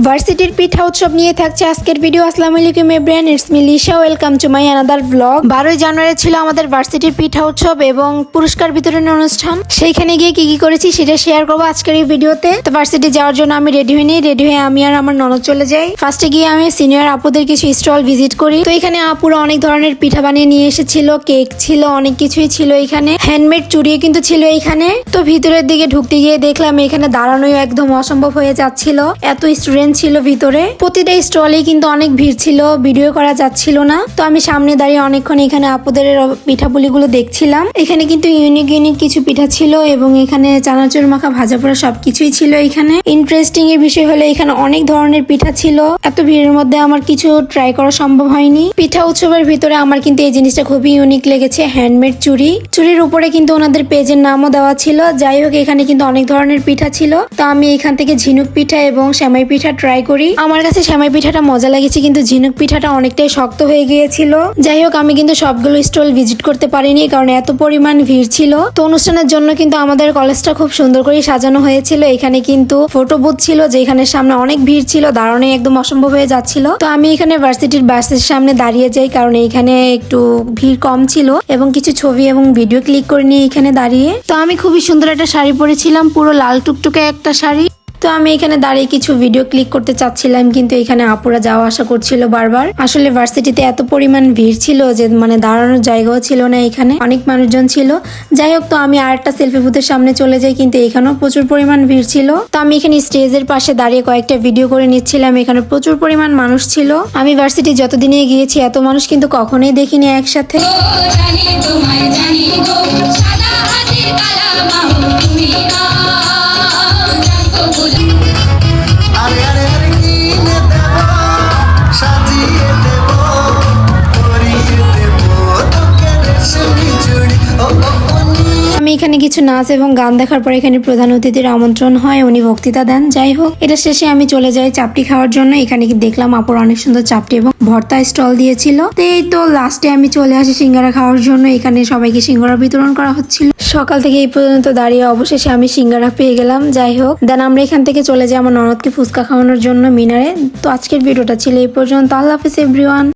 ভার্সিটির পিঠা উৎসব নিয়ে থাকছে আজকের ভিডিও। আসসালামু আলাইকুম everyone, it's me Lisha, welcome to my another blog. 12ই জানুয়ারি ছিল আমাদের ভার্সিটির পিঠা উৎসব এবং পুরস্কার বিতরণী অনুষ্ঠান। সেইখানে গিয়ে কি কি করেছি সেটা শেয়ার করবো আজকের এই ভিডিওতে। তো ভার্সিটি যাওয়ার জন্য আমি রেডি হয়ে আমি আর আমার ননদ চলে যাই। ফার্স্টে গিয়ে আমি সিনিয়র আপুদের কিছু স্টল ভিজিট করি। তো এখানে আপুরা অনেক ধরনের পিঠা বানিয়ে নিয়ে এসেছিল, কেক ছিল, অনেক কিছুই ছিল এখানে, হ্যান্ডমেড চুড়িও কিন্তু ছিল এখানে। তো ভিতরের দিকে ঢুকতে গিয়ে দেখলাম এখানে দাঁড়ানোই একদম অসম্ভব হয়ে যাচ্ছিল, এত স্টুডেন্ট ছিল ভিতরে। প্রতিটা স্টলে কিন্তু অনেক ভিড় ছিল, ভিডিও করা যাচ্ছিল না। তো আমি সামনে দাঁড়িয়ে অনেকক্ষণ এখানে আপুদের পিঠাপুলিগুলো দেখছিলাম। এখানে কিন্তু ইউনিক কিছু পিঠা ছিল এবং এখানে চানাচুর মাখা, ভাজা পোড়া সবকিছুই ছিল এখানে। ইন্টারেস্টিং এর বিষয় হলো এখানে অনেক ধরনের পিঠা ছিল। এত ভিড়ের মধ্যে আমার কিছু ট্রাই করা সম্ভব হয়নি। পিঠা উৎসবের ভিতরে আমার কিন্তু এই জিনিসটা খুবই ইউনিক লেগেছে, হ্যান্ডমেড চুড়ির উপরে কিন্তু ওনাদের পেজের নামও দেওয়া ছিল। যাই হোক, এখানে কিন্তু অনেক ধরনের পিঠা ছিল। তো আমি এখান থেকে ঝিনুক পিঠা এবং সেমাই পিঠা ট্রাই করি। আমার কাছে সেমাই পিঠাটা মজা লেগেছে, কিন্তু ঝিনুক পিঠাটা অনেকটাই শক্ত হয়ে গিয়েছিল। যাই হোক, আমি কিন্তু সবগুলো স্টল ভিজিট করতে পারিনি কারণ এত পরিমাণ ভিড় ছিল। তো অনুষ্ঠানের জন্য কিন্তু আমাদের কলেজটা খুব সুন্দর করে সাজানো হয়েছিল। এখানে কিন্তু ফটো বুথ ছিল, যেখানে সামনে অনেক ভিড় ছিল, দাঁড়ানো একদম অসম্ভব হয়ে যাচ্ছিল। তো আমি এখানে ভার্সিটির বাসের সামনে দাঁড়িয়ে যাই কারণ এইখানে একটু ভিড় কম ছিল এবং কিছু ছবি এবং ভিডিও ক্লিক করে নিয়ে এখানে দাঁড়িয়ে। তো আমি খুবই সুন্দর একটা শাড়ি পরেছিলাম, পুরো লাল টুকটুকে একটা শাড়ি। তো আমি এখানে দাঁড়িয়ে কিছু ভিডিও ক্লিক করতে চাচ্ছিলাম, কিন্তু এখানে আপুরা যাওয়া আসা করছিল বারবার। আসলে ভার্সিটিতে এত পরিমাণ ভিড় ছিল যে মানে দাঁড়ানোর জায়গাও ছিল না, এখানে অনেক মানুষজন ছিল। যাই হোক, তো আমি আরেকটা সেলফি বুথের সামনে চলে যাই, কিন্তু এখানেও প্রচুর পরিমাণ ভিড় ছিল। তো আমি এখানে স্টেজের পাশে দাঁড়িয়ে কয়েকটা ভিডিও করে নিচ্ছিলাম। এখানে প্রচুর পরিমাণ মানুষ ছিল। আমি ভার্সিটি যতদিনে গিয়েছি এত মানুষ কিন্তু কখনোই দেখিনি একসাথে। আমি এখানে কিছু নাচ এবং গান দেখার পর এখানে প্রধান অতিথির আমন্ত্রণ হয়, উনি বক্তৃতা দেন। যাই হোক, এটা শেষে আমি চলে যাই চাপটি খাওয়ার জন্য। এখানে দেখলাম আপুর অনেক সুন্দর চাপটি এবং ভর্তা স্টল দিয়েছিল। তো এই তো লাস্টে আমি চলে আসি সিঙ্গারা খাওয়ার জন্য। এখানে সবাইকে সিঙ্গারা বিতরণ করা হচ্ছিল। সকাল থেকে এই পর্যন্ত দাঁড়িয়ে অবশেষে আমি সিঙ্গারা পেয়ে গেলাম। যাই হোক, দেন আমরা এখান থেকে চলে যাই আমার ননদকে ফুচকা খাওয়ানোর জন্য মিনারে। তো আজকের ভিডিওটা ছিল এই পর্যন্ত। আল্লাহ হাফেজ এভরিওয়ান।